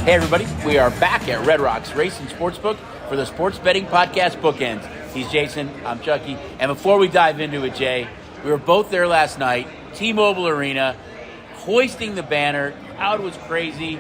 Hey everybody, we are back at Red Rocks Racing Sportsbook for the Sports Betting Podcast Bookends. He's Jason, I'm Chucky, and before we dive into it, Jay, we were both there last night, T-Mobile Arena, hoisting the banner, crowd was crazy,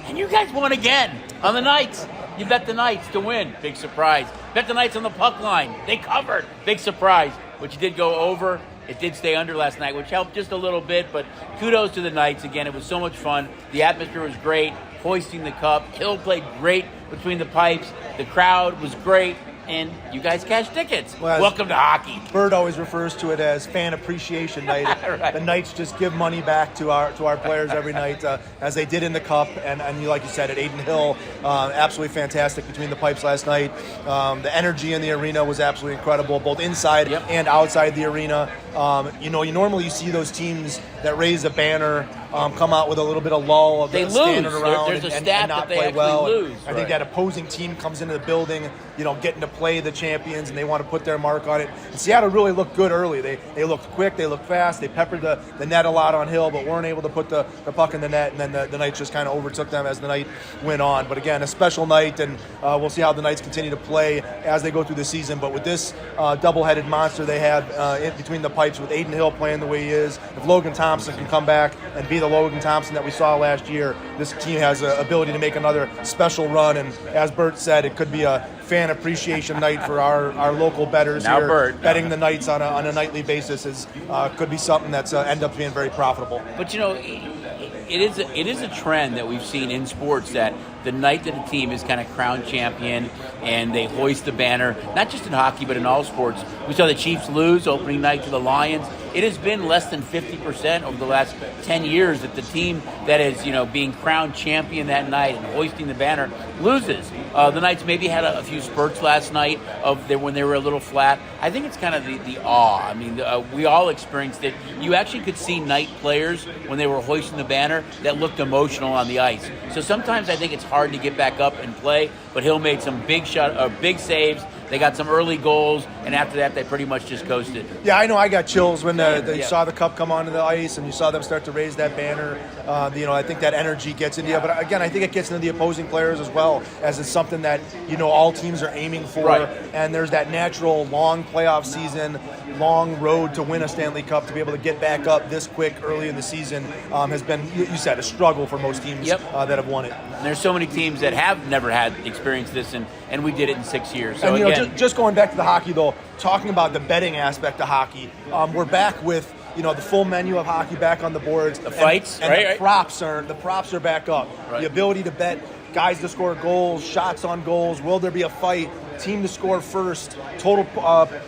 and you guys won again on the Knights. You bet the Knights to win, big surprise. Bet the Knights on the puck line, they covered, big surprise. But you did go over. It did stay under last night, which helped just a little bit, but kudos to the Knights. Again, it was so much fun. The atmosphere was great, hoisting the cup. Hill played great between the pipes. The crowd was great, and you guys cashed tickets. Well, welcome to hockey. Bird always refers to it as fan appreciation night. Right. The Knights just give money back to our players every night, as they did in the cup. And like you said, at Aiden Hill, absolutely fantastic between the pipes last night. The energy in the arena was absolutely incredible, both inside and outside the arena. You normally see those teams that raise a banner come out with a little bit of lull of standing around There's a and stat not that they play actually well. lose. I think that opposing team comes into the building, getting to play the champions, and they want to put their mark on it. And Seattle really looked good early. They looked quick, they looked fast, they peppered the net a lot on Hill, but weren't able to put the puck in the net, and then the Knights just kind of overtook them as the night went on. But again, a special night, and we'll see how the Knights continue to play as they go through the season. But with this double-headed monster they have in between the pipes, with Aiden Hill playing the way he is, if Logan Thompson can come back and be the Logan Thompson that we saw last year, this team has the ability to make another special run. And as Bert said, it could be a fan appreciation night for our local bettors now here. Bert. Betting the Knights on a nightly basis could be something that's end up being very profitable. But it is a trend that we've seen in sports that the night that a team is kind of crowned champion and they hoist the banner, not just in hockey but in all sports. We saw the Chiefs lose opening night to the Lions. It has been less than 50% over the last 10 years that the team that is, being crowned champion that night and hoisting the banner loses. The Knights maybe had a few spurts last night when they were a little flat. I think it's kind of the awe. I mean, we all experienced it. You actually could see Knight players when they were hoisting the banner that looked emotional on the ice. So sometimes I think it's hard to get back up and play, but Hill made some big saves. They got some early goals, and after that, they pretty much just coasted. Yeah, I know I got chills when you saw the cup come onto the ice and you saw them start to raise that banner. I think that energy gets into you. But again, I think it gets into the opposing players as well, as it's something that, all teams are aiming for. Right. And there's that natural long playoff season, long road to win a Stanley Cup. To be able to get back up this quick early in the season has been, you said, a struggle for most teams that have won it. And there's so many teams that have never had experienced this, and we did it in 6 years. So and, again, just going back to the hockey, though, talking about the betting aspect of hockey, we're back with the full menu of hockey back on the boards. The fights, and right? The props are back up. Right. The ability to bet guys to score goals, shots on goals. Will there be a fight? Team to score first. Total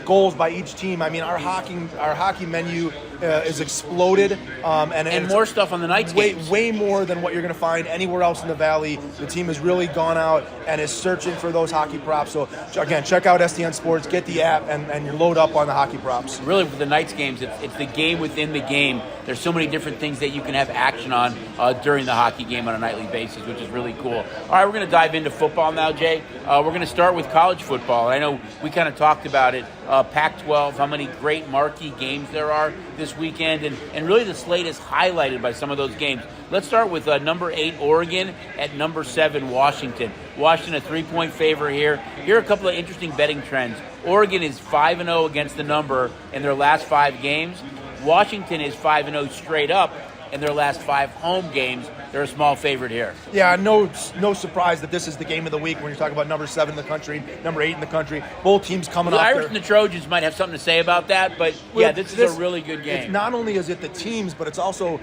goals by each team. I mean, our hockey menu is exploded, and more stuff on the Knights games. Way more than what you're going to find anywhere else in the Valley. The team has really gone out and is searching for those hockey props. So again, check out STN Sports, get the app, and you load up on the hockey props. Really, with the Knights games, it's the game within the game. There's so many different things that you can have action on during the hockey game on a nightly basis, which is really cool. All right, we're going to dive into football now, Jay. We're going to start with college football. I know we kind of talked about it, Pac-12, how many great marquee games there are this weekend, and really the slate is highlighted by some of those games. Let's start with number 8, Oregon, at number 7, Washington. Washington, a 3-point favorite here. Here are a couple of interesting betting trends. Oregon is 5-0 against the number in their last 5 games. Washington is 5-0 straight up in their last 5 home games. They're a small favorite here. Yeah, no surprise that this is the game of the week when you're talking about number 7 in the country, number 8 in the country. Both teams coming off. The Irish and the Trojans might have something to say about that, but this is a really good game. Not only is it the teams, but it's also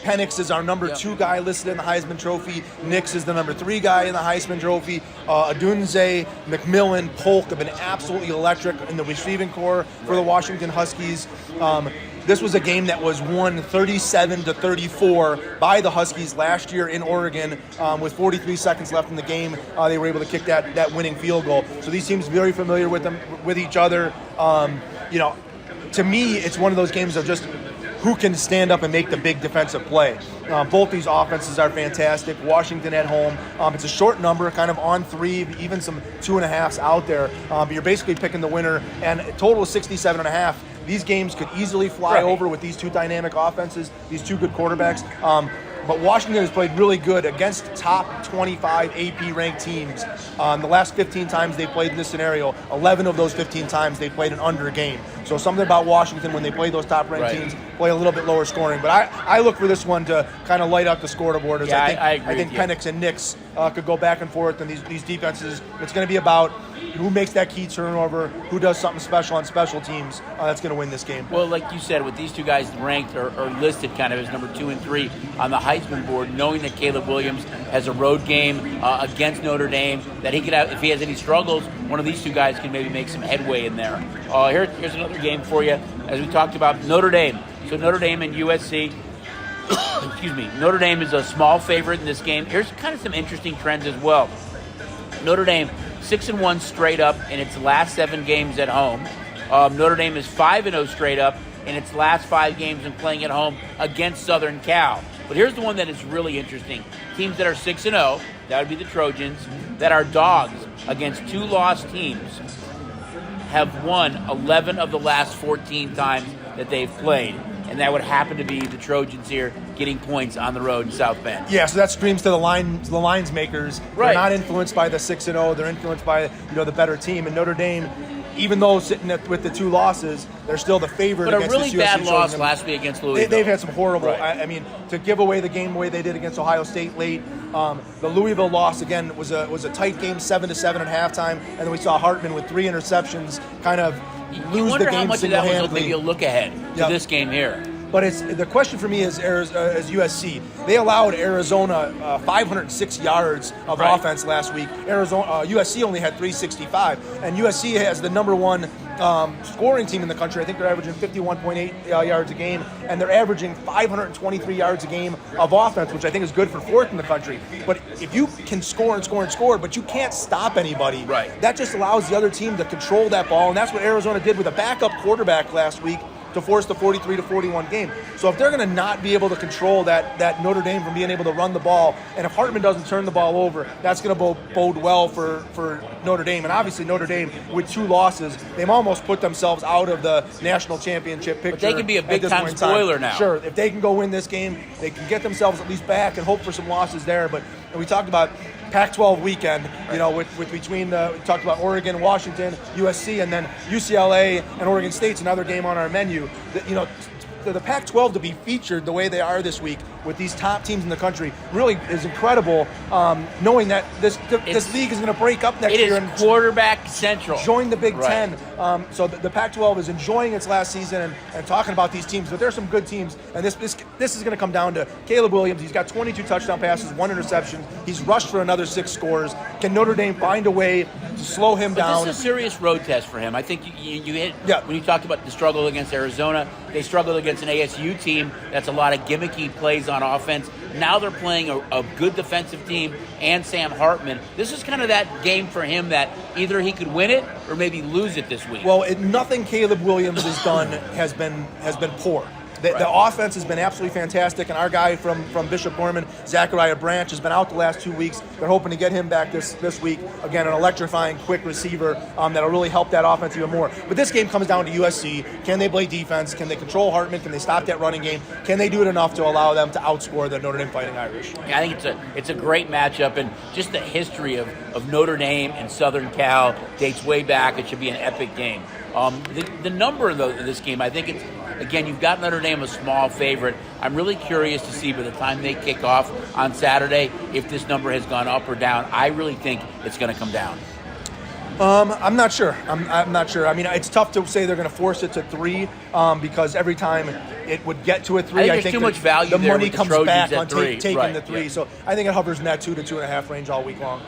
Penix is our number 2 guy listed in the Heisman Trophy. Nix is the number 3 guy in the Heisman Trophy. Adunze, McMillan, Polk have been absolutely electric in the receiving corps for the Washington Huskies. This was a game that was won 37-34 by the Huskies last year in Oregon. With 43 seconds left in the game, they were able to kick that winning field goal. So these teams very familiar with each other. To me, it's one of those games of just who can stand up and make the big defensive play. Both these offenses are fantastic. Washington at home. It's a short number, kind of on 3, even some 2.5s out there. But you're basically picking the winner, and a total of 67.5. These games could easily fly over with these two dynamic offenses, these two good quarterbacks. But Washington has played really good against top 25 AP ranked teams. The last 15 times they played in this scenario, 11 of those 15 times they played an under game. So something about Washington when they play those top ranked teams, play a little bit lower scoring. But I look for this one to kind of light up the scoreboard. Yeah, I think Penix and Nix could go back and forth, and these defenses, it's going to be about who makes that key turnover, who does something special on special teams. That's going to win this game. Well, like you said, with these two guys ranked or listed kind of as number 2 and 3 on the Heisman board, knowing that Caleb Williams has a road game against Notre Dame, that he could have, if he has any struggles, one of these two guys can maybe make some headway in there. Here's another game for you, as we talked about Notre Dame. So Notre Dame and USC. Excuse me. Notre Dame is a small favorite in this game. Here's kind of some interesting trends as well. Notre Dame 6-1 straight up in its last 7 games at home. Notre Dame is 5-0 straight up in its last 5 games and playing at home against Southern Cal. But here's the one that is really interesting. Teams that are 6-0, that would be the Trojans, that are dogs against 2 lost teams, have won 11 of the last 14 times that they've played. And that would happen to be the Trojans here getting points on the road in South Bend. Yeah, so that screams to the lines makers. Right. They're not influenced by the 6-0. They're influenced by the better team. And Notre Dame, even though sitting with the 2 losses, they're still the favorite. But a against really this USC bad loss Trojans. last week against Louisville. They've had some horrible. Right. I mean, to give away the game the way they did against Ohio State late. The Louisville loss again was a tight game, 7-7 at halftime, and then we saw Hartman with 3 interceptions, kind of you lose wonder the game how much of that was single-handedly. maybe a look ahead to this game here. But the question for me is USC. They allowed Arizona 506 yards of offense last week. USC only had 365, and USC has the number 1 scoring team in the country. I think they're averaging 51.8 yards a game, and they're averaging 523 yards a game of offense, which I think is good for 4th in the country. But if you can score and score and score, but you can't stop anybody, that just allows the other team to control that ball, and that's what Arizona did with a backup quarterback last week to force the 43-41 game. So if they're going to not be able to control that Notre Dame from being able to run the ball, and if Hartman doesn't turn the ball over, that's going to bode well for Notre Dame. And obviously Notre Dame, with 2 losses, they've almost put themselves out of the national championship picture. But they can be a big-time spoiler now. Sure, if they can go win this game, they can get themselves at least back and hope for some losses there. But we talked about Pac-12 weekend, with between we talked about Oregon, Washington, USC, and then UCLA and Oregon State's another game on our menu. The Pac-12 to be featured the way they are this week with these top teams in the country really is incredible. Knowing that this league is going to break up next year and quarterback central. Join the Big Ten. So the Pac-12 is enjoying its last season and talking about these teams. But there's some good teams, and this is going to come down to Caleb Williams. He's got 22 touchdown passes, 1 interception. He's rushed for another 6 scores. Can Notre Dame find a way to slow him down? This is a serious road test for him. I think you hit when you talked about the struggle against Arizona. They struggled against an ASU team that's a lot of gimmicky plays on offense. Now they're playing a good defensive team and Sam Hartman. This is kind of that game for him that either he could win it or maybe lose it this week. Well, nothing Caleb Williams has done has been poor. The offense has been absolutely fantastic, and our guy from Bishop Gorman, Zachariah Branch, has been out the last 2 weeks. They're hoping to get him back this week. Again, an electrifying, quick receiver that'll really help that offense even more. But this game comes down to USC. Can they play defense? Can they control Hartman? Can they stop that running game? Can they do it enough to allow them to outscore the Notre Dame Fighting Irish? Yeah, I think it's a great matchup, and just the history of Notre Dame and Southern Cal dates way back. It should be an epic game. The number of this game, I think it's, again, you've got Notre Dame a small favorite. I'm really curious to see by the time they kick off on Saturday if this number has gone up or down. I really think it's going to come down. I'm not sure. I'm not sure. I mean, it's tough to say they're going to force it to 3 because every time it would get to a 3, I think there's too much value the there money with the comes Trojans back at on 3. taking the 3. Yeah. So I think it hovers in that 2 to 2.5 range all week long.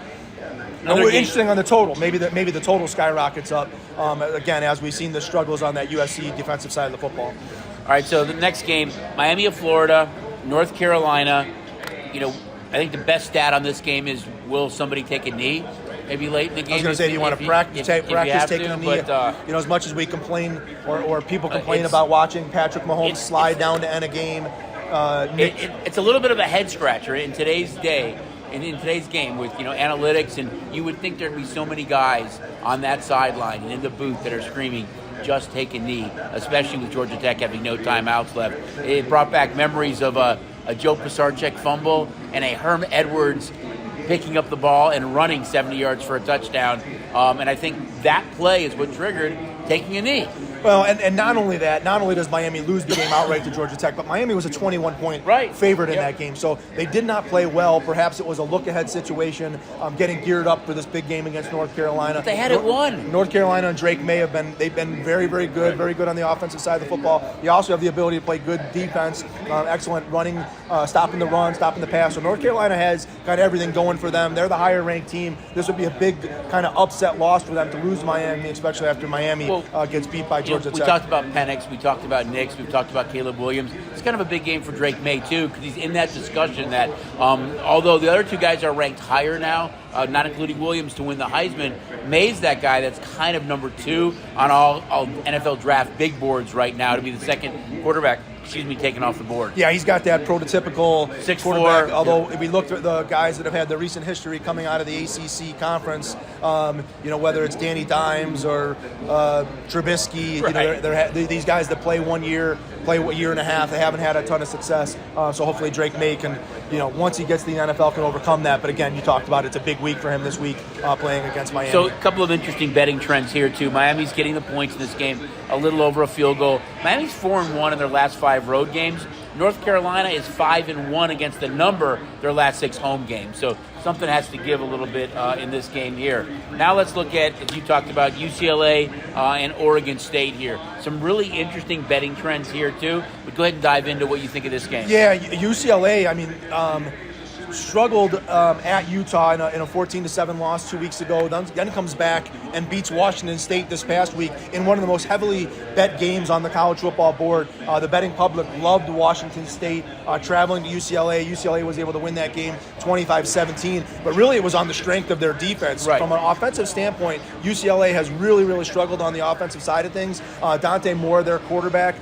Interesting on the total. Maybe the total skyrockets up again as we've seen the struggles on that USC defensive side of the football. All right, so the next game, Miami of Florida, North Carolina. I think the best stat on this game is, will somebody take a knee? Maybe late in the game. I was going to say, do you want to practice taking a knee? But, as much as we complain or people complain about watching Patrick Mahomes slide down to end a game. It's a little bit of a head scratcher in today's day. In today's game with analytics, and you would think there'd be so many guys on that sideline and in the booth that are screaming, just take a knee, especially with Georgia Tech having no timeouts left. It brought back memories of a Joe Pisarcik fumble, and a Herm Edwards picking up the ball and running 70 yards for a touchdown. And I think that play is what triggered taking a knee. Well, and not only that, not only does Miami lose the game outright to Georgia Tech, but Miami was a 21-point favorite in that game. So they did not play well. Perhaps it was a look-ahead situation, getting geared up for this big game against North Carolina. But they had it won. North Carolina and Drake May they've been very, very good, very good on the offensive side of the football. You also have the ability to play good defense, excellent running, stopping the run, stopping the pass. So North Carolina has kind of everything going for them. They're the higher-ranked team. This would be a big kind of upset loss for them to lose Miami, especially after Miami gets beat by Georgia Tech. We talked about Penix, we talked about Nix, we've talked about Caleb Williams. It's kind of a big game for Drake May, too, because he's in that discussion that although the other two guys are ranked higher now, not including Williams to win the Heisman, May's that guy that's kind of number 2 on all NFL draft big boards right now to be the second quarterback, taken off the board. Yeah, he's got that prototypical 6'4". quarterback. Although if we looked at the guys that have had the recent history coming out of the ACC conference, whether it's Danny Dimes or Trubisky, they're these guys that play 1 year, play a year and a half, they haven't had a ton of success. So hopefully Drake May can, once he gets to the NFL, can overcome that. But again, you talked about it's a big week for him this week playing against Miami. So a couple of interesting betting trends here too. Miami's getting the points in this game, a little over a field goal. Miami's 4-1 in their last 5 road games. North Carolina is 5-1 against the number their last 6 home games. So something has to give a little bit in this game here. Now let's look at, as you talked about, UCLA and Oregon State here. Some really interesting betting trends here too. But go ahead and dive into what you think of this game. Yeah, UCLA, struggled at Utah in a 14-7 loss 2 weeks ago. Then comes back and beats Washington State this past week in one of the most heavily bet games on the college football board. The betting public loved Washington State traveling to UCLA. UCLA was able to win that game 25-17, but really it was on the strength of their defense. Right. From an offensive standpoint, UCLA has really, really struggled on the offensive side of things. Dante Moore, their quarterback,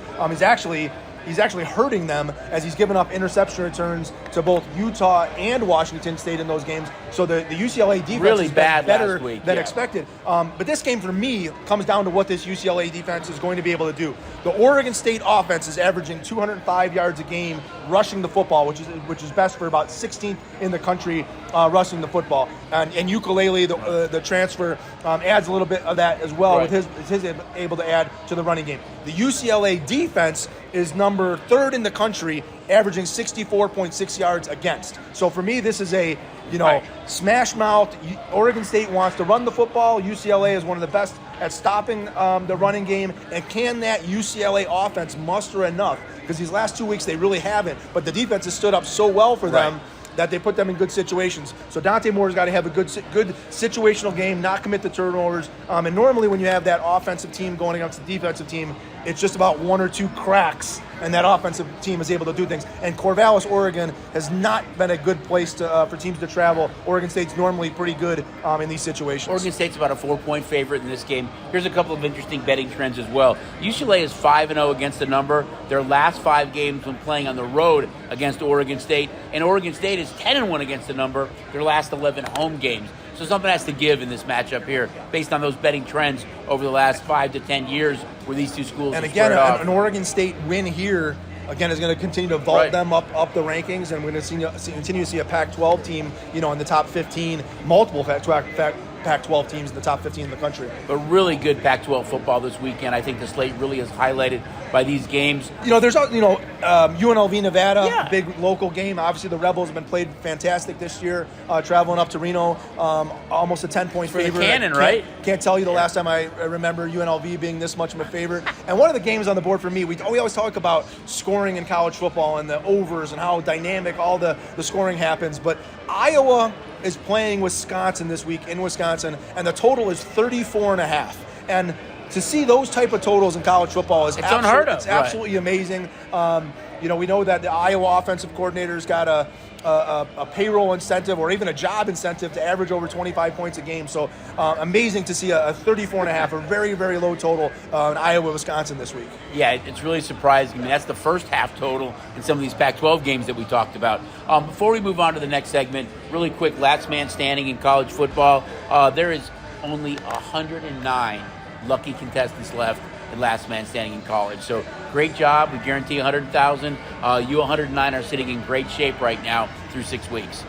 He's actually hurting them as he's given up interception returns to both Utah and Washington State in those games. So the UCLA defense really has bad been better last week, than expected. But this game for me comes down to what this UCLA defense is going to be able to do. The Oregon State offense is averaging 205 yards a game rushing the football, which is best for about 16th in the country rushing the football. And Ukulele, the transfer, adds a little bit of that as well, with his able to add to the running game. The UCLA defense is number 3rd in the country, averaging 64.6 yards against. So for me, this is a smash mouth. Oregon State wants to run the football. UCLA is one of the best at stopping the running game. And can that UCLA offense muster enough? Because these last 2 weeks they really haven't. But the defense has stood up so well for them that they put them in good situations. So Dante Moore's got to have a good situational game, not commit the turnovers. And normally when you have that offensive team going against the defensive team, it's just about 1 or 2 cracks, and that offensive team is able to do things. And Corvallis, Oregon, has not been a good place for teams to travel. Oregon State's normally pretty good in these situations. Oregon State's about a 4-point favorite in this game. Here's a couple of interesting betting trends as well. UCLA is 5-0 against the number their last 5 games when playing on the road against Oregon State, and Oregon State is 10-1 against the number their last 11 home games. So something has to give in this matchup here based on those betting trends over the last 5 to 10 years where these two schools and have again, squared off. An Oregon State win here, again, is going to continue to vault them up the rankings, and we're going to continue to see a Pac-12 team, in the top 15, multiple Pac-12 teams in the top 15 in the country. But really good Pac-12 football this weekend. I think the slate really is highlighted by these games. There's UNLV Nevada, big local game. Obviously, the Rebels have been played fantastic this year, traveling up to Reno, almost a 10-point favorite. For the Cannon, right? Can't tell you the last time I remember UNLV being this much of a favorite. And one of the games on the board for me, we always talk about scoring in college football and the overs and how dynamic all the scoring happens. But Iowa is playing Wisconsin this week in Wisconsin, and the total is 34.5. And to see those type of totals in college football is unheard of. It's absolutely amazing. We know that the Iowa offensive coordinator's got a payroll incentive or even a job incentive to average over 25 points a game. So amazing to see a 34.5, a very, very low total in Iowa, Wisconsin this week. Yeah, it's really surprising. I mean, that's the first half total in some of these Pac-12 games that we talked about. Before we move on to the next segment, really quick, last man standing in college football. There is only 109 lucky contestants left and last man standing in college. So great job. We guarantee 100,000. You 109 are sitting in great shape right now through 6 weeks.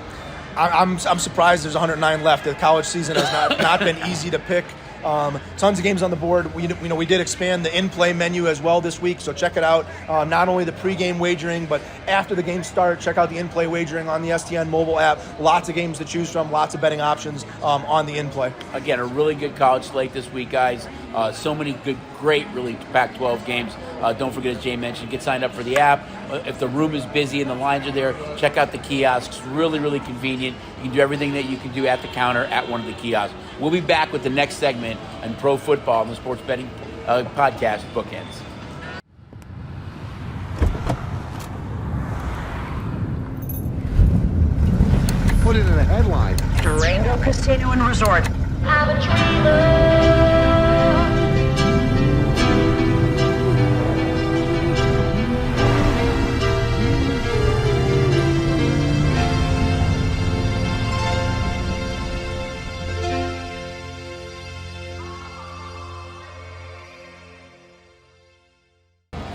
I'm surprised there's 109 left. The college season has not been easy to pick. Tons of games on the board. We did expand the in-play menu as well this week, so check it out. Not only the pregame wagering, but after the games start, check out the in-play wagering on the STN mobile app. Lots of games to choose from, lots of betting options on the in-play. Again, a really good college slate this week, guys. So many good, great, really Pac-12 games. Don't forget, as Jay mentioned, get signed up for the app. If the room is busy and the lines are there, check out the kiosks. Really, really convenient. You can do everything that you can do at the counter at one of the kiosks. We'll be back with the next segment on pro football on the Sports Betting Podcast, Bookends. Put it in a headline. Reno Casino and Resort. Have a dreamer.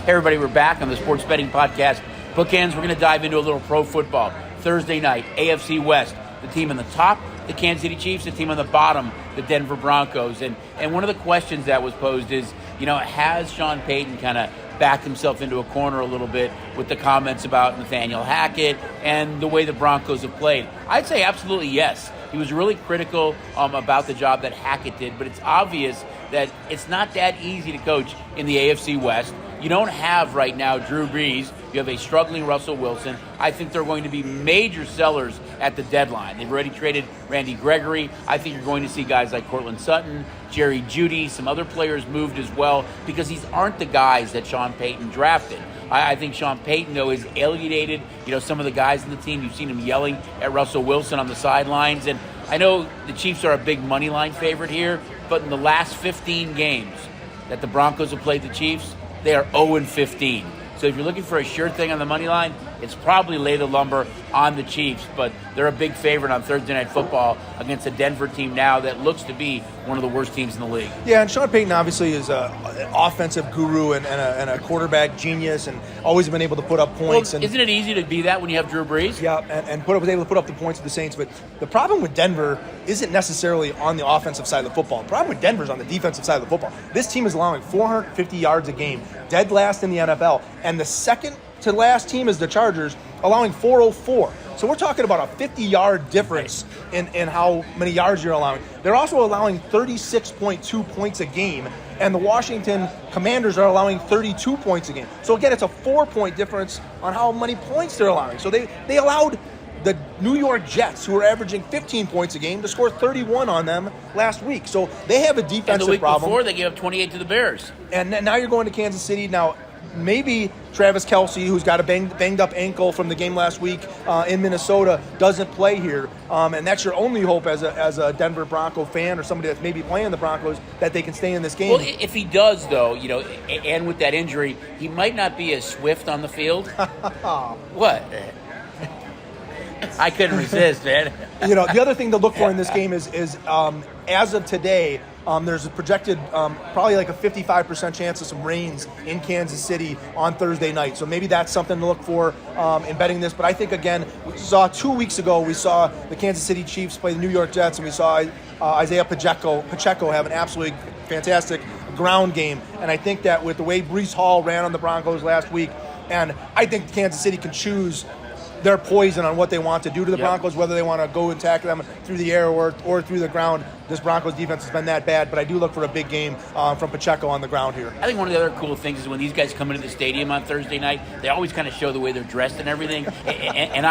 Hey everybody, we're back on the Sports Betting Podcast, Bookends. We're going to dive into a little pro football. Thursday night, AFC West, the team on the top, the Kansas City Chiefs, the team on the bottom, the Denver Broncos. And one of the questions that was posed is, has Sean Payton kind of backed himself into a corner a little bit with the comments about Nathaniel Hackett and the way the Broncos have played? I'd say absolutely yes. He was really critical about the job that Hackett did, but it's obvious that it's not that easy to coach in the AFC West. You don't have right now Drew Brees. You have a struggling Russell Wilson. I think they're going to be major sellers at the deadline. They've already traded Randy Gregory. I think you're going to see guys like Cortland Sutton, Jerry Jeudy, some other players moved as well because these aren't the guys that Sean Payton drafted. I think Sean Payton, though, has alienated, some of the guys in the team. You've seen him yelling at Russell Wilson on the sidelines. And I know the Chiefs are a big money line favorite here, but in the last 15 games that the Broncos have played the Chiefs, they are 0-15. So if you're looking for a sure thing on the money line, it's probably lay the lumber on the Chiefs, but they're a big favorite on Thursday Night Football against a Denver team now that looks to be one of the worst teams in the league. Yeah, and Sean Payton obviously is an offensive guru and a quarterback genius and always been able to put up points. Well, isn't it easy to be that when you have Drew Brees? Yeah, and was able to put up the points with the Saints. But the problem with Denver isn't necessarily on the offensive side of the football. The problem with Denver is on the defensive side of the football. This team is allowing 450 yards a game, dead last in the NFL, and the second to last team is the Chargers, allowing 404. So we're talking about a 50-yard difference in how many yards you're allowing. They're also allowing 36.2 points a game, and the Washington Commanders are allowing 32 points a game. So again, it's a 4-point difference on how many points they're allowing. So they allowed the New York Jets, who were averaging 15 points a game, to score 31 on them last week. So they have a defensive problem. And the week before, they gave up 28 to the Bears. And now you're going to Kansas City. Now, maybe Travis Kelce, who's got a banged up ankle from the game last week in Minnesota, doesn't play here, and that's your only hope as a Denver Bronco fan or somebody that's maybe playing the Broncos, that they can stay in this game. Well, if he does, though, and with that injury, he might not be as swift on the field. What? I couldn't resist, man. The other thing to look for in this game is as of today, there's a projected probably like a 55% chance of some rains in Kansas City on Thursday night. So maybe that's something to look for in betting this. But I think, again, we saw 2 weeks ago, we saw the Kansas City Chiefs play the New York Jets, and we saw Isaiah Pacheco have an absolutely fantastic ground game. And I think that with the way Breece Hall ran on the Broncos last week, and I think Kansas City can choose their poison on what they want to do to the Broncos, whether they want to go and tackle them through the air or through the ground. This Broncos defense has been that bad, but I do look for a big game from Pacheco on the ground here. I think one of the other cool things is when these guys come into the stadium on Thursday night, they always kind of show the way they're dressed and everything. and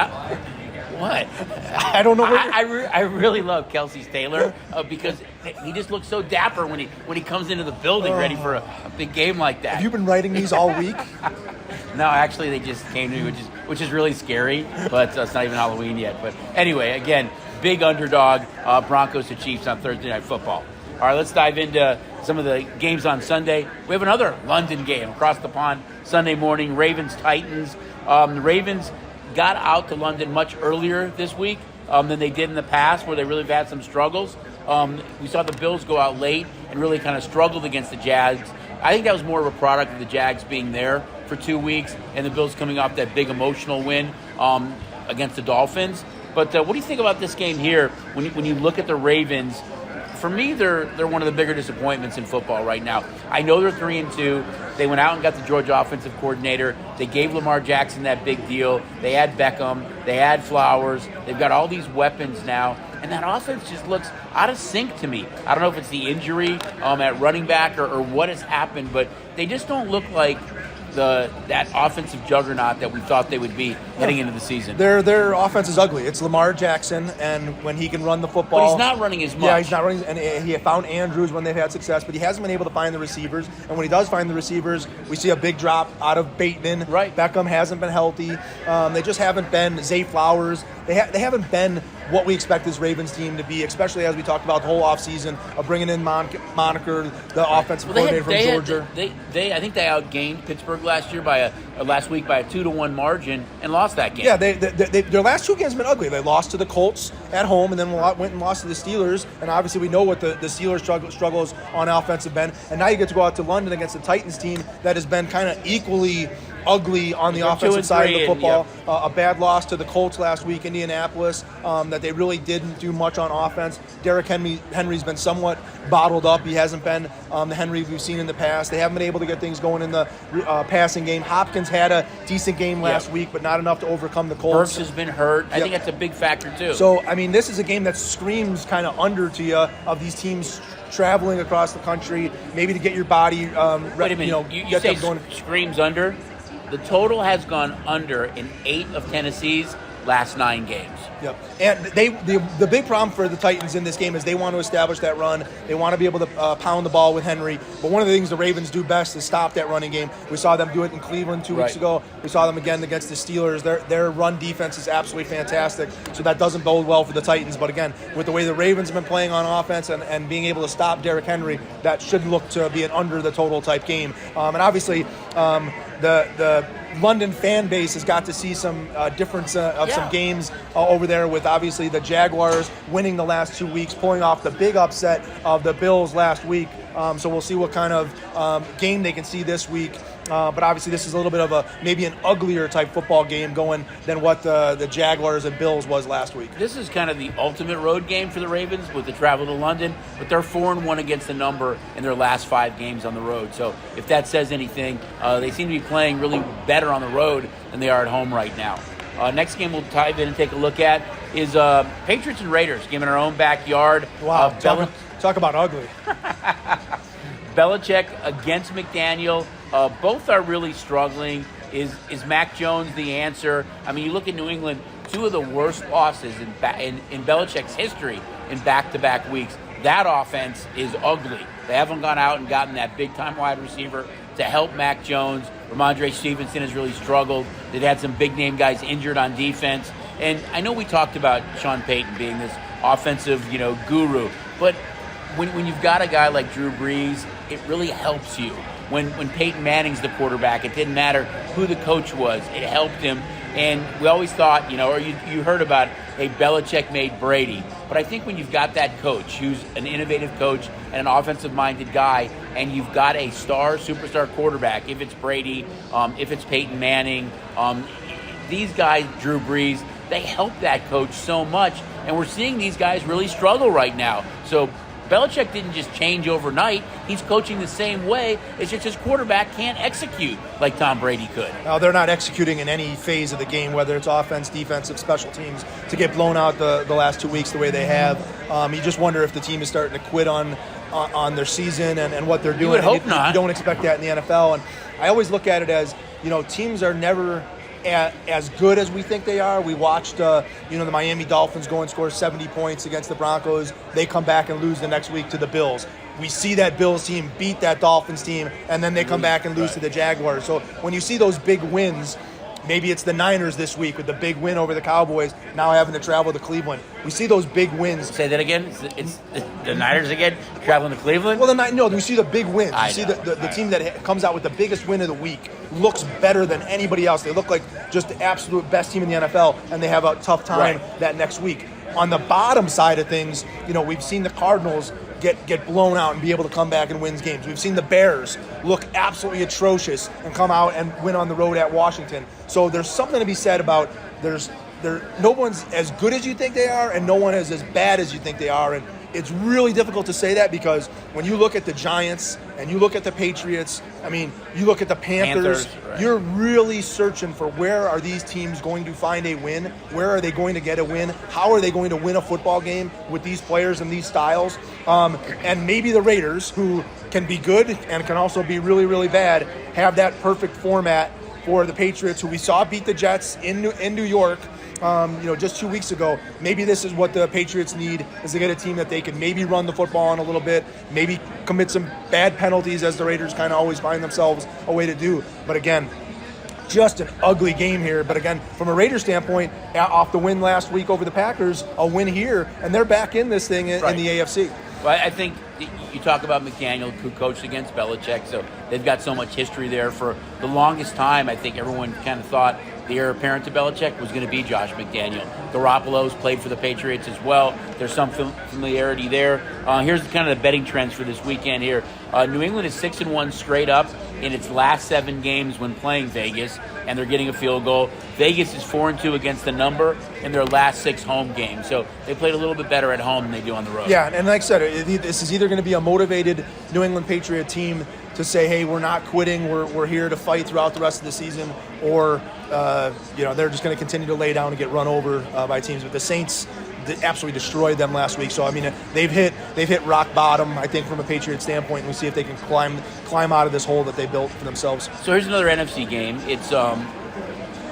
what? I don't know. I really love Kelsey Taylor because he just looks so dapper when he comes into the building ready for a big game like that. Have you been writing these all week? No, actually, they just came to me, which is really scary, but it's not even Halloween yet. But anyway, again, big underdog, Broncos to Chiefs on Thursday Night Football. All right, let's dive into some of the games on Sunday. We have another London game across the pond Sunday morning, Ravens-Titans. The Ravens got out to London much earlier this week than they did in the past, where they really have had some struggles. We saw the Bills go out late and really kind of struggled against the Jags. I think that was more of a product of the Jags being there for 2 weeks and the Bills coming off that big emotional win against the Dolphins. But what do you think about this game here when you look at the Ravens? For me, they're one of the bigger disappointments in football right now. I know they're 3-2. They went out and got the Georgia offensive coordinator. They gave Lamar Jackson that big deal. They had Beckham. They had Flowers. They've got all these weapons now. And that offense just looks out of sync to me. I don't know if it's the injury at running back or what has happened, but they just don't look like that offensive juggernaut that we thought they would be heading into the season. Their offense is ugly. It's Lamar Jackson, and when he can run the football... But he's not running as much. Yeah, he's not running, and he found Andrews when they've had success, but he hasn't been able to find the receivers. And when he does find the receivers, we see a big drop out of Bateman. Right. Beckham hasn't been healthy. They just haven't been Zay Flowers. They haven't been what we expect this Ravens team to be, especially as we talked about the whole offseason of bringing in Moniker, the offensive coordinator from Georgia. I think they outgained Pittsburgh last week by a 2-1 margin and lost that game. Yeah, their last 2 games have been ugly. They lost to the Colts at home and then went and lost to the Steelers. And obviously we know what the Steelers struggles on offense have been. And now you get to go out to London against the Titans team that has been kind of equally ugly on the offensive side of the football. A bad loss to the Colts last week, Indianapolis, that they really didn't do much on offense. Derrick Henry's been somewhat bottled up. He hasn't been the Henry we've seen in the past. They haven't been able to get things going in the passing game. Hopkins had a decent game last week, but not enough to overcome the Colts. Burks has been hurt. I think that's a big factor too. So, I mean, this is a game that screams kind of under to you of these teams traveling across the country, maybe to get your body Wait a minute. You say screams under? The total has gone under in 8 of Tennessee's last 9 games. Yep. And the big problem for the Titans in this game is they want to establish that run. They want to be able to pound the ball with Henry. But one of the things the Ravens do best is stop that running game. We saw them do it in Cleveland 2 weeks ago. We saw them again against the Steelers. Their run defense is absolutely fantastic. So that doesn't bode well for the Titans. But again, with the way the Ravens have been playing on offense and being able to stop Derrick Henry, that should look to be an under the total type game. And obviously, the London fan base has got to see some difference of some games over there, with obviously the Jaguars winning the last 2 weeks, pulling off the big upset of the Bills last week. So we'll see what kind of game they can see this week. But obviously this is a little bit of maybe an uglier type football game going than what the Jaguars and Bills was last week. This is kind of the ultimate road game for the Ravens with the travel to London, but they're 4-1 against the number in their last 5 games on the road. So if that says anything, they seem to be playing really better on the road than they are at home right now. Next game we'll dive in and take a look at is Patriots and Raiders, game in our own backyard. Wow, talk about ugly. Belichick against McDaniel. Both are really struggling. Is Mac Jones the answer? I mean, you look at New England, 2 of the worst losses in Belichick's history in back-to-back weeks. That offense is ugly. They haven't gone out and gotten that big-time wide receiver to help Mac Jones. Ramondre Stevenson has really struggled. They've had some big-name guys injured on defense. And I know we talked about Sean Payton being this offensive, guru, but when you've got a guy like Drew Brees, it really helps you. When Peyton Manning's the quarterback, it didn't matter who the coach was. It helped him. And we always thought, or you heard about, hey, Belichick made Brady. But I think when you've got that coach who's an innovative coach and an offensive-minded guy, and you've got a superstar quarterback, if it's Brady, if it's Peyton Manning, these guys, Drew Brees, they help that coach so much. And we're seeing these guys really struggle right now. So Belichick didn't just change overnight. He's coaching the same way. It's just his quarterback can't execute like Tom Brady could. No, they're not executing in any phase of the game, whether it's offense, defensive, special teams, to get blown out the last 2 weeks the way they have. You just wonder if the team is starting to quit on their season and what they're doing. You would hope not. You don't expect that in the NFL. And I always look at it as, teams are never as good as we think they are. We watched, the Miami Dolphins go and score 70 points against the Broncos. They come back and lose the next week to the Bills. We see that Bills team beat that Dolphins team, and then they come back and lose to the Jaguars. So when you see those big wins, maybe it's the Niners this week with the big win over the Cowboys, now having to travel to Cleveland. We see those big wins. Say that again? It's the Niners again traveling to Cleveland? Well, we see the big wins. You see the team that comes out with the biggest win of the week looks better than anybody else. They look like just the absolute best team in the NFL, and they have a tough time that next week. On the bottom side of things, we've seen the Cardinals get blown out and be able to come back and win games. We've seen the Bears look absolutely atrocious and come out and win on the road at Washington. So there's something to be said about no one's as good as you think they are, and no one is as bad as you think they are. And it's really difficult to say that because when you look at the Giants and you look at the Patriots, I mean, you look at the Panthers, right. You're really searching for where are these teams going to find a win? Where are they going to get a win? How are they going to win a football game with these players and these styles? And maybe the Raiders, who can be good and can also be really, really bad, have that perfect format for the Patriots, who we saw beat the Jets in New York, just 2 weeks ago. Maybe this is what the Patriots need, is to get a team that they can maybe run the football on a little bit, maybe commit some bad penalties, as the Raiders kind of always find themselves a way to do. But again, just an ugly game here. But again, from a Raiders standpoint, off the win last week over the Packers, a win here, and they're back in this thing in the AFC. Well, I think you talk about McDaniel, who coached against Belichick, so they've got so much history there. For the longest time, I think everyone kind of thought the heir apparent to Belichick was going to be Josh McDaniel. Garoppolo's played for the Patriots as well. There's some familiarity there. Here's kind of the betting trends for this weekend here. New England is 6-1 straight up in its last 7 games when playing Vegas, and they're getting a field goal. Vegas is 4-2 against the number in their last 6 home games. So they played a little bit better at home than they do on the road. Yeah, and like I said, this is either going to be a motivated New England Patriot team to say, hey, we're not quitting, we're here to fight throughout the rest of the season, or they're just going to continue to lay down and get run over by teams. But the Saints absolutely destroyed them last week. So I mean, they've hit rock bottom, I think, from a Patriot standpoint. And we see if they can climb out of this hole that they built for themselves. So here's another NFC game. It's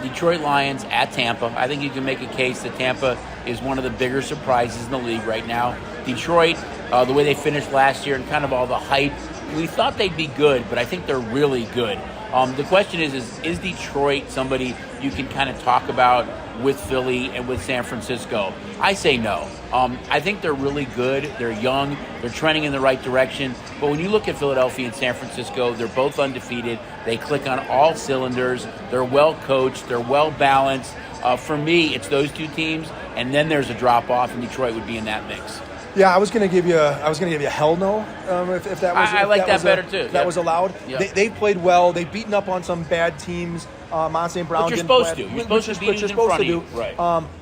Detroit Lions at Tampa. I think you can make a case that Tampa is one of the bigger surprises in the league right now. Detroit, the way they finished last year and kind of all the hype, we thought they'd be good, but I think they're really good. The question is Detroit somebody you can kind of talk about with Philly and with San Francisco? I say no. I think they're really good. They're young. They're trending in the right direction. But when you look at Philadelphia and San Francisco, they're both undefeated. They click on all cylinders. They're well coached. They're well balanced. For me, it's those two teams, and then there's a drop off, and Detroit would be in that mix. Yeah, I was going to give you a hell no if that was. I like that better too. That was allowed. Yep. They played well. They've beaten up on some bad teams. Mont St. Brown. What you're supposed to. You're supposed to beat who's in front of you. Right.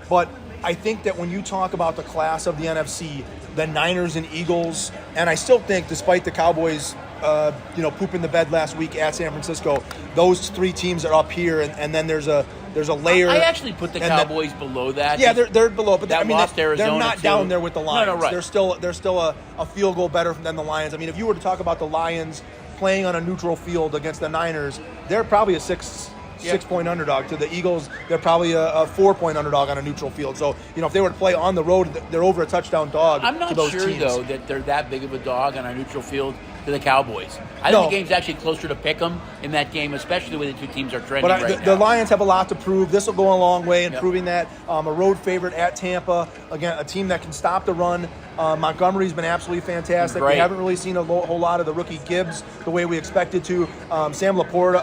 But I think that when you talk about the class of the NFC, the Niners and Eagles, and I still think, despite the Cowboys, pooping the bed last week at San Francisco, those 3 teams are up here, and then there's a layer. I actually put the Cowboys below that. Yeah, they're below, but they're not down there with the Lions. No, right. They're still a field goal better than the Lions. I mean, if you were to talk about the Lions playing on a neutral field against the Niners, they're probably a 6-point underdog. To the Eagles, they're probably a 4-point underdog on a neutral field. So, if they were to play on the road, they're over a touchdown dog. I'm not to those sure, teams. though, that they're that big of a dog on a neutral field to the Cowboys. I think the game's actually closer to pick 'em in that game, especially the way the two teams are trending right now. The Lions have a lot to prove. This will go a long way in proving that. A road favorite at Tampa. Again, a team that can stop the run. Montgomery's been absolutely fantastic. We haven't really seen a whole lot of the rookie Gibbs the way we expected to. Sam Laporta,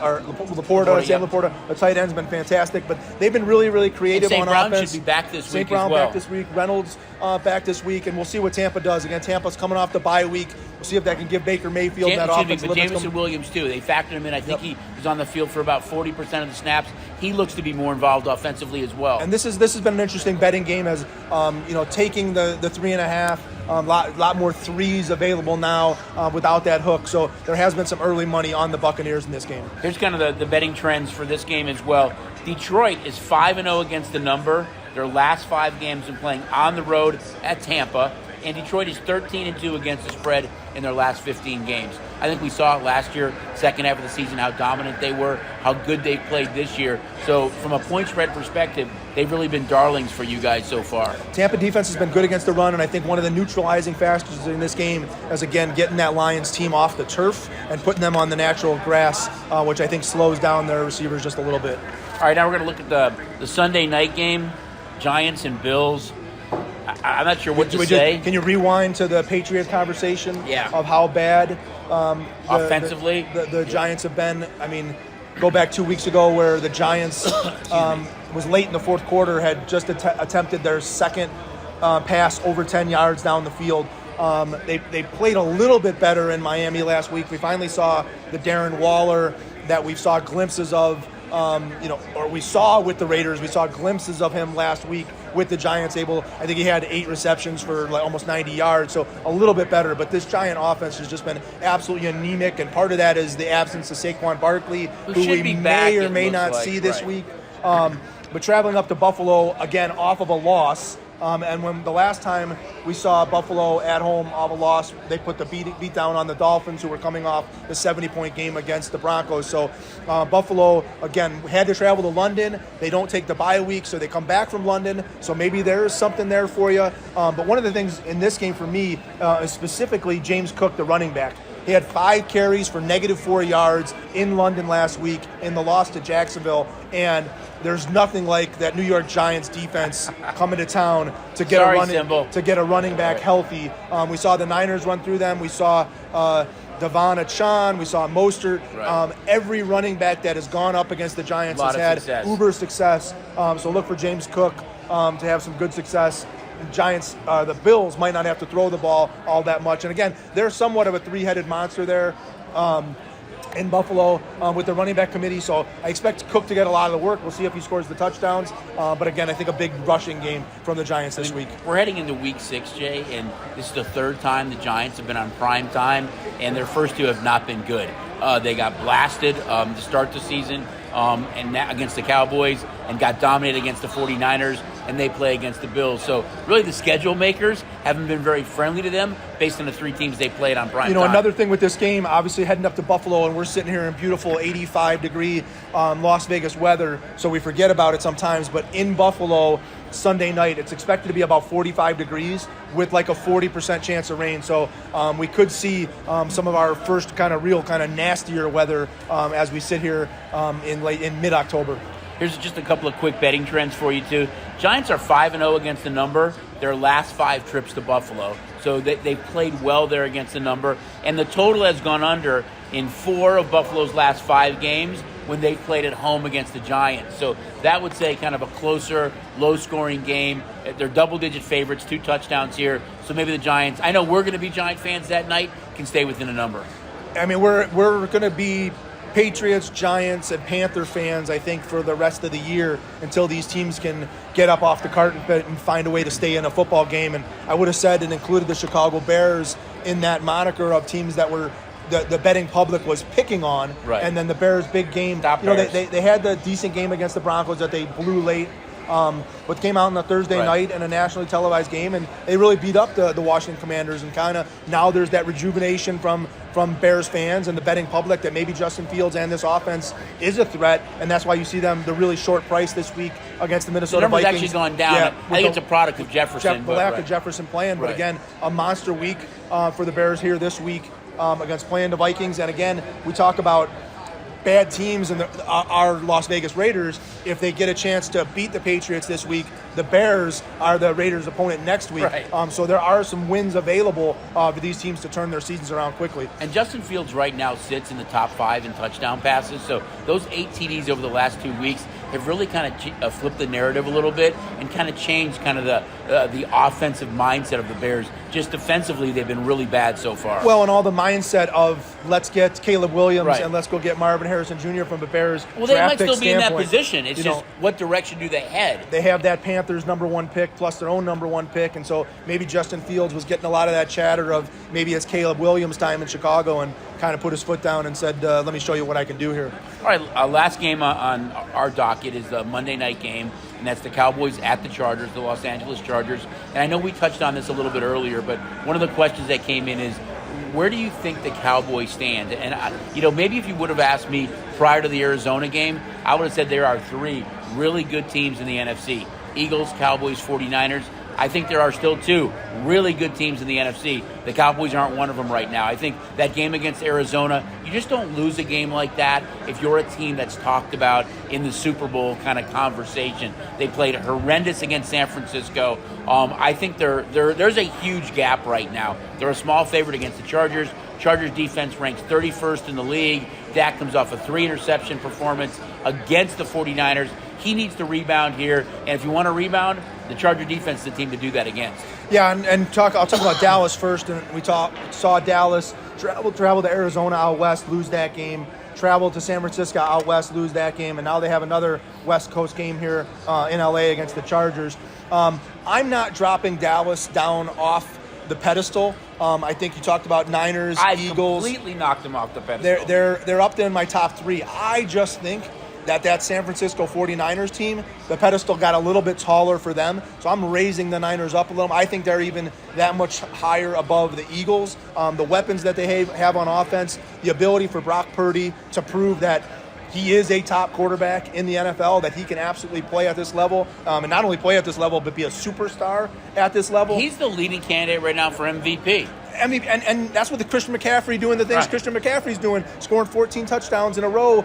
the tight end's been fantastic. But they've been really, really creative on offense. St. Brown should be back this week St. Brown as well. back this week. Reynolds back this week. And we'll see what Tampa does. Again, Tampa's coming off the bye week. We'll see if that can give Baker Mayfield that offense. But Jameson Williams, too. They factored him in. I think he was on the field for about 40% of the snaps. He looks to be more involved offensively as well. And this has been an interesting betting game as, taking the 3.5. Lot more threes available now without that hook. So there has been some early money on the Buccaneers in this game. Here's kind of the betting trends for this game as well. Detroit is 5-0 against the number. Their last 5 games been playing on the road at Tampa. And Detroit is 13-2 against the spread in their last 15 games. I think we saw it last year, second half of the season, how dominant they were, how good they've played this year. So from a point spread perspective, they've really been darlings for you guys so far. Tampa defense has been good against the run, and I think one of the neutralizing factors in this game is, again, getting that Lions team off the turf and putting them on the natural grass, which I think slows down their receivers just a little bit. All right, now we're going to look at the Sunday night game, Giants and Bills. I'm not sure what to say. Can you rewind to the Patriot conversation of how bad offensively the Giants have been? I mean, go back 2 weeks ago where the Giants was late in the fourth quarter, had just attempted their second pass over 10 yards down the field. They played a little bit better in Miami last week. We finally saw the Darren Waller that we saw glimpses of, or we saw with the Raiders. We saw glimpses of him last week with the Giants. I think he had 8 receptions for like almost 90 yards, so a little bit better. But this Giant offense has just been absolutely anemic, and part of that is the absence of Saquon Barkley, who we may or may not see this week. But traveling up to Buffalo, again, off of a loss. And when the last time we saw Buffalo at home off a loss, they put the beat down on the Dolphins, who were coming off the 70-point game against the Broncos. So Buffalo, again, had to travel to London. They don't take the bye week, so they come back from London. So maybe there's something there for you. But one of the things in this game for me is specifically James Cook, the running back. He had 5 carries for -4 yards in London last week in the loss to Jacksonville, and there's nothing like that New York Giants defense coming to town to get a running back healthy. We saw the Niners run through them. We saw Devon Achane. We saw Mostert. Every running back that has gone up against the Giants has had uber success. So look for James Cook to have some good success. Giants, the Bills might not have to throw the ball all that much. And again, they're somewhat of a 3-headed monster there in Buffalo with the running back committee. So I expect Cook to get a lot of the work. We'll see if he scores the touchdowns. But again, I think a big rushing game from the Giants this week. We're heading into week 6, Jay, and this is the 3rd time the Giants have been on prime time, and their first 2 have not been good. They got blasted to start the season and against the Cowboys, and got dominated against the 49ers, and they play against the Bills. So really the schedule makers haven't been very friendly to them based on the 3 teams they played on prime time. Another thing with this game, obviously heading up to Buffalo, and we're sitting here in beautiful 85-degree Las Vegas weather, so we forget about it sometimes. But in Buffalo, Sunday night, it's expected to be about 45 degrees with like a 40% chance of rain. So we could see some of our first real nastier weather as we sit here in mid-October. Here's just a couple of quick betting trends for you, too. Giants are 5-0 against the number their last 5 trips to Buffalo. So they've played well there against the number. And the total has gone under in 4 of Buffalo's last 5 games when they played at home against the Giants. So that would say kind of a closer, low-scoring game. They're double-digit favorites, 2 touchdowns here. So maybe the Giants, I know we're going to be Giant fans that night, can stay within a number. I mean, we're going to be Patriots, Giants, and Panther fans, I think, for the rest of the year until these teams can get up off the cart and find a way to stay in a football game. And I would have said and included the Chicago Bears in that moniker of teams that were the betting public was picking on. Right. And then the Bears' big game. They had the decent game against the Broncos that they blew late. But came out on a Thursday night in a nationally televised game, and they really beat up the Washington Commanders. And kind of now there's that rejuvenation from Bears fans and the betting public that maybe Justin Fields and this offense is a threat, and that's why you see them the really short price this week against the Minnesota Vikings. The number's actually gone down. Yeah, I think it's a product of Jefferson. The lack of Jefferson playing, but again, a monster week for the Bears here this week against playing the Vikings. And again, we talk about bad teams and our Las Vegas Raiders. If they get a chance to beat the Patriots this week, the Bears are the Raiders' opponent next week. Right. So there are some wins available for these teams to turn their seasons around quickly. And Justin Fields right now sits in the top 5 in touchdown passes. So those 8 TDs over the last 2 weeks have really kind of flipped the narrative a little bit and kind of changed kind of the offensive mindset of the Bears. Just defensively, they've been really bad so far. Well, and all the mindset of let's get Caleb Williams and let's go get Marvin Harrison Jr. from the Bears. Well, they might still be in that standpoint. position. It's just what direction do they head? They have that Panthers number 1 pick plus their own number 1 pick, and so maybe Justin Fields was getting a lot of that chatter of maybe it's Caleb Williams' time in Chicago and kind of put his foot down and said, let me show you what I can do here. All right, last game on our docket is the Monday night game, and that's the Cowboys at the Chargers, the Los Angeles Chargers. And I know we touched on this a little bit earlier, but one of the questions that came in is, where do you think the Cowboys stand? And, maybe if you would have asked me prior to the Arizona game, I would have said there are 3 really good teams in the NFC. Eagles, Cowboys, 49ers. I think there are still 2 really good teams in the NFC. The Cowboys aren't one of them right now. I think that game against Arizona, you just don't lose a game like that if you're a team that's talked about in the Super Bowl kind of conversation. They played horrendous against San Francisco. I think there's a huge gap right now. They're a small favorite against the Chargers. Chargers defense ranks 31st in the league. Dak comes off a 3-interception performance against the 49ers. He needs to rebound here, and if you want to rebound, the Charger defense is the team to do that against. Yeah, I'll talk about Dallas first. And we saw Dallas travel to Arizona out west, lose that game. Travel to San Francisco out west, lose that game, and now they have another West Coast game here in LA against the Chargers. I'm not dropping Dallas down off the pedestal. I think you talked about Niners, Eagles. Completely knocked them off the pedestal. They're up there in my top three. I just think that San Francisco 49ers team, the pedestal got a little bit taller for them. So I'm raising the Niners up a little. I think they're even that much higher above the Eagles. The weapons that they have on offense, the ability for Brock Purdy to prove that he is a top quarterback in the NFL, that he can absolutely play at this level, and not only play at this level, but be a superstar at this level. He's the leading candidate right now for MVP. And that's what the Christian McCaffrey doing the things right. Christian McCaffrey's doing, scoring 14 touchdowns in a row.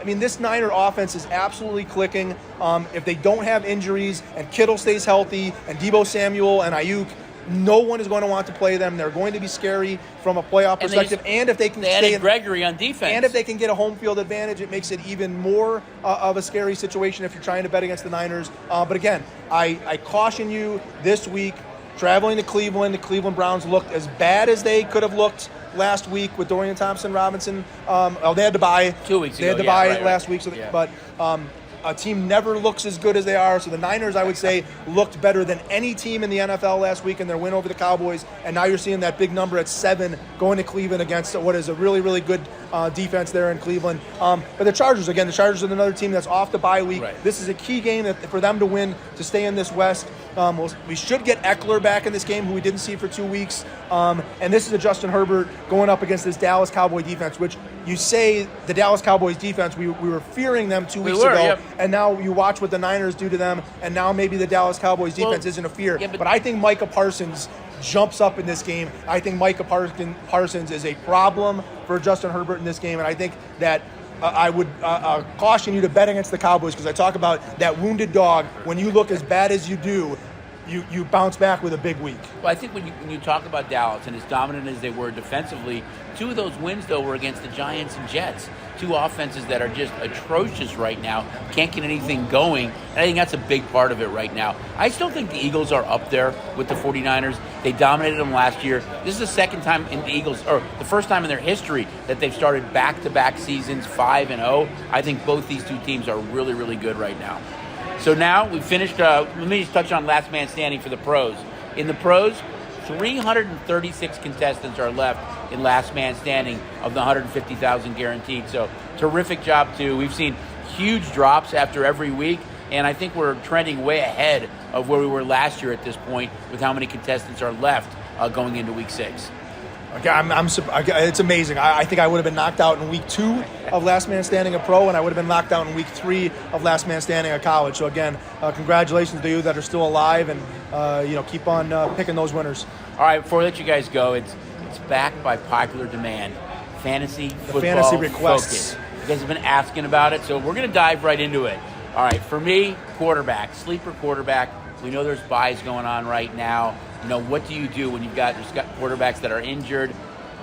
This Niner offense is absolutely clicking. If they don't have injuries and Kittle stays healthy and Deebo Samuel and Ayuk, no one is going to want to play them. They're going to be scary from a playoff perspective. And if they can added Gregory on defense. And if they can get a home field advantage, it makes it even more of a scary situation if you're trying to bet against the Niners. But again, I caution you this week, traveling to Cleveland. The Cleveland Browns looked as bad as they could have looked last week with Dorian Thompson-Robinson. They had to buy 2 weeks ago. They had to buy last week. But a team never looks as good as they are. So the Niners, I would say, looked better than any team in the NFL last week in their win over the Cowboys. And now you're seeing that big number at 7 going to Cleveland against what is a really, really good defense there in Cleveland. But the Chargers are another team that's off the bye week. Right. This is a key game for them to win to stay in this West. We should get Eckler back in this game, who we didn't see for 2 weeks. And this is a Justin Herbert going up against this Dallas Cowboy defense, which you say the Dallas Cowboys defense, we were fearing them 2 weeks ago. Yep. And now you watch what the Niners do to them, and now maybe the Dallas Cowboys defense isn't a fear. Yeah, but I think Micah Parsons jumps up in this game. I think Micah Parsons is a problem for Justin Herbert in this game, and I think that I would caution you to bet against the Cowboys, because I talk about that wounded dog. When you look as bad as you do, you bounce back with a big week. Well, I think when you talk about Dallas, and as dominant as they were defensively, 2 of those wins, though, were against the Giants and Jets. 2 offenses that are just atrocious right now, can't get anything going, and I think that's a big part of it right now. I still think the Eagles are up there with the 49ers. They dominated them last year. This is the second time in the Eagles, or the first time in their history that they've started back-to-back seasons 5-0. I think both these 2 teams are really, really good right now. So now we finished, let me just touch on last man standing for the pros. In the pros, 336 contestants are left in last man standing of the 150,000 guaranteed. So terrific job, too. We've seen huge drops after every week, and I think we're trending way ahead of where we were last year at this point with how many contestants are left going into week 6. Okay, it's amazing. I think I would have been knocked out in week 2 of Last Man Standing a pro, and I would have been knocked out in week 3 of Last Man Standing a college. So again, congratulations to you that are still alive, and keep on picking those winners. All right, before I let you guys go, it's backed by popular demand. Fantasy football fantasy requests. Focus. You guys have been asking about it, so we're going to dive right into it. All right, for me, quarterback, sleeper quarterback. We know there's buys going on right now. What do you do when there's got quarterbacks that are injured?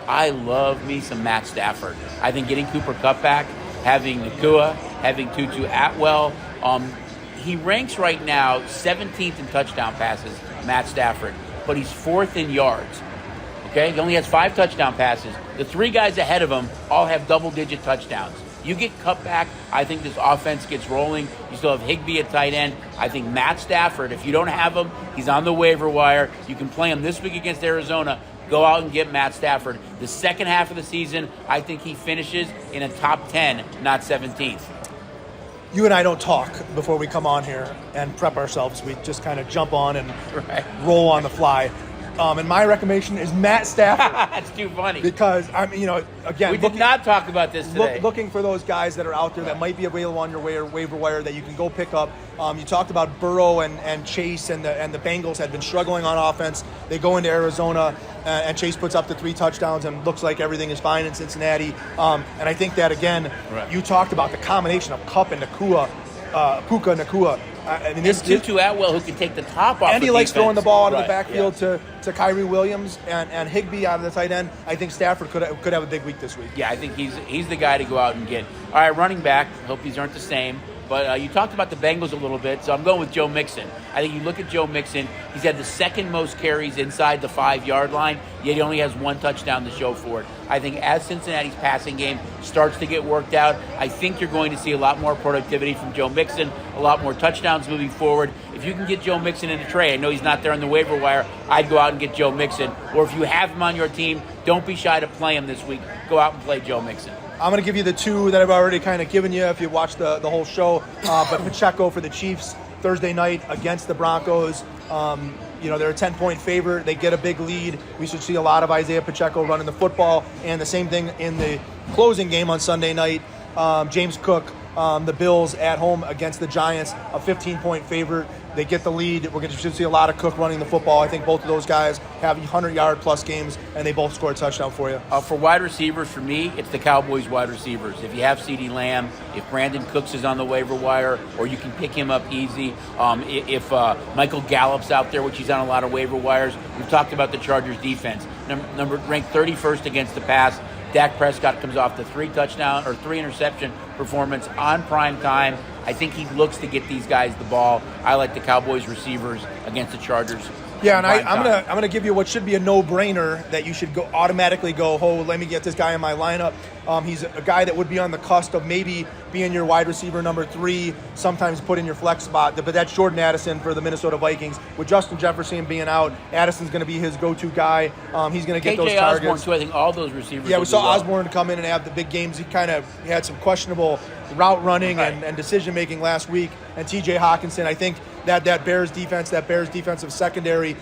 I love me some Matt Stafford. I think getting Cooper Kupp back, having Nakua, having Tutu Atwell, he ranks right now 17th in touchdown passes, Matt Stafford, but he's 4th in yards. Okay, he only has 5 touchdown passes. The 3 guys ahead of him all have double-digit touchdowns. You get Kupp back, I think this offense gets rolling. You still have Higbee at tight end. I think Matt Stafford, if you don't have him, he's on the waiver wire. You can play him this week against Arizona. Go out and get Matt Stafford. The second half of the season, I think he finishes in a top 10, not 17th. You and I don't talk before we come on here and prep ourselves. We just kind of jump on and roll on the fly. And my recommendation is Matt Stafford. That's too funny. Because, again, we did not talk about this today. Looking for those guys that are out there that might be available on your waiver wire that you can go pick up. You talked about Burrow and Chase, and the Bengals had been struggling on offense. They go into Arizona, and Chase puts up the 3 touchdowns and looks like everything is fine in Cincinnati. And I think that, again, you talked about the combination of Kupp and Puka Nakua. This Tutu Atwell, who can take the top off. And he likes throwing the ball out of the backfield to Kyrie Williams and Higbee out of the tight end. I think Stafford could have a big week this week. Yeah, I think he's the guy to go out and get. All right, running back. Hope these aren't the same. But you talked about the Bengals a little bit, so I'm going with Joe Mixon. I think you look at Joe Mixon, he's had the second most carries inside the 5-yard line, yet he only has 1 touchdown to show for it. I think as Cincinnati's passing game starts to get worked out, I think you're going to see a lot more productivity from Joe Mixon, a lot more touchdowns moving forward. If you can get Joe Mixon in a trade, I know he's not there on the waiver wire, I'd go out and get Joe Mixon. Or if you have him on your team, don't be shy to play him this week. Go out and play Joe Mixon. I'm going to give you the two that I've already kind of given you if you watched the whole show. But Pacheco for the Chiefs Thursday night against the Broncos. They're a 10-point favorite. They get a big lead. We should see a lot of Isaiah Pacheco running the football. And the same thing in the closing game on Sunday night. James Cook, the Bills at home against the Giants, a 15-point favorite. They get the lead. We're going to see a lot of Cook running the football. I think both of those guys have 100-yard-plus games, and they both score a touchdown for you. For wide receivers, for me, it's the Cowboys wide receivers. If you have CeeDee Lamb, if Brandon Cooks is on the waiver wire, or you can pick him up easy. If Michael Gallup's out there, which he's on a lot of waiver wires. We've talked about the Chargers defense. Ranked 31st against the pass. Dak Prescott comes off the 3 interception performance on prime time. I think he looks to get these guys the ball. I like the Cowboys receivers against the Chargers. Yeah, and I'm gonna give you what should be a no-brainer that you should automatically go, let me get this guy in my lineup. He's a guy that would be on the cusp of maybe being your wide receiver number 3, sometimes put in your flex spot. But that's Jordan Addison for the Minnesota Vikings. With Justin Jefferson being out, Addison's going to be his go-to guy. He's going to get those targets. Osborne too. I think all those receivers. Yeah, we saw Osborne come in and have the big games. He had some questionable route running and decision making last week. And T.J. Hawkinson, I think that Bears defensive secondary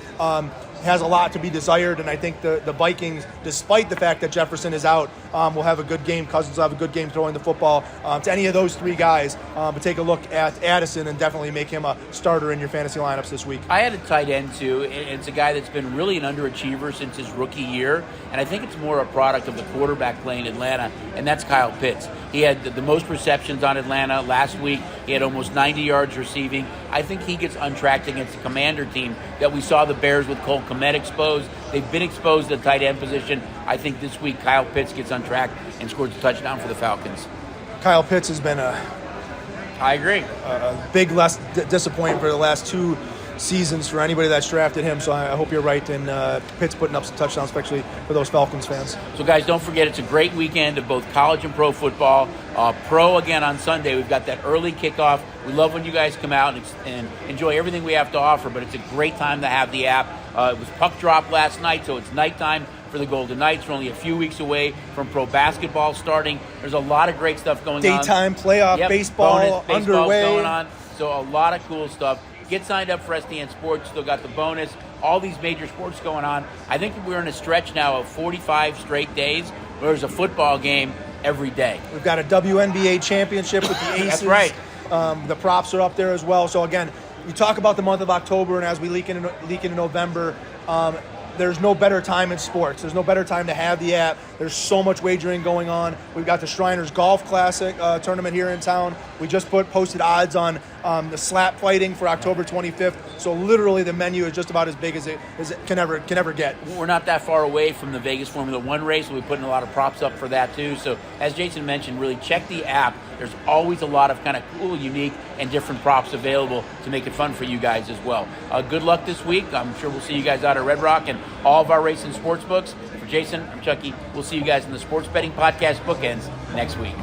has a lot to be desired, and I think the Vikings, despite the fact that Jefferson is out, will have a good game. Cousins will have a good game throwing the football to any of those 3 guys. But take a look at Addison and definitely make him a starter in your fantasy lineups this week. I had a tight end too. It's a guy that's been really an underachiever since his rookie year, and I think it's more a product of the quarterback play in Atlanta, and that's Kyle Pitts. He had the most receptions on Atlanta last week. He had almost 90 yards receiving. I think he gets untracked against the Commander team that we saw the Bears with Cole Kmet exposed. They've been exposed to the tight end position. I think this week Kyle Pitts gets untracked and scores a touchdown for the Falcons. Kyle Pitts has been I agree. a big disappointment for the last 2 seasons for anybody that's drafted him, so I hope you're right, and Pitt's putting up some touchdowns, especially for those Falcons fans. So guys, don't forget, it's a great weekend of both college and pro football. Pro again on Sunday. We've got that early kickoff. We love when you guys come out and enjoy everything we have to offer, but it's a great time to have the app. It was puck drop last night, so it's nighttime for the Golden Knights. We're only a few weeks away from pro basketball starting. There's a lot of great stuff going on. Daytime playoff, baseball underway. Going on. So a lot of cool stuff. Get signed up for SDN Sports. Still got the bonus. All these major sports going on. I think we're in a stretch now of 45 straight days where there's a football game every day. We've got a WNBA championship with the Aces. That's right. The props are up there as well. So again, you talk about the month of October, and as we leak into November, there's no better time in sports. There's no better time to have the app. There's so much wagering going on. We've got the Shriners Golf Classic tournament here in town. We just posted odds on the slap fighting for October 25th. So literally the menu is just about as big as it can ever get. We're not that far away from the Vegas Formula One race. We'll be putting a lot of props up for that too. So as Jason mentioned, really check the app. There's always a lot of kind of cool, unique, and different props available to make it fun for you guys as well. Good luck this week. I'm sure we'll see you guys out at Red Rock and all of our racing sports books. For Jason, I'm Chucky. We'll see you guys in the Sports Betting Podcast bookends next week.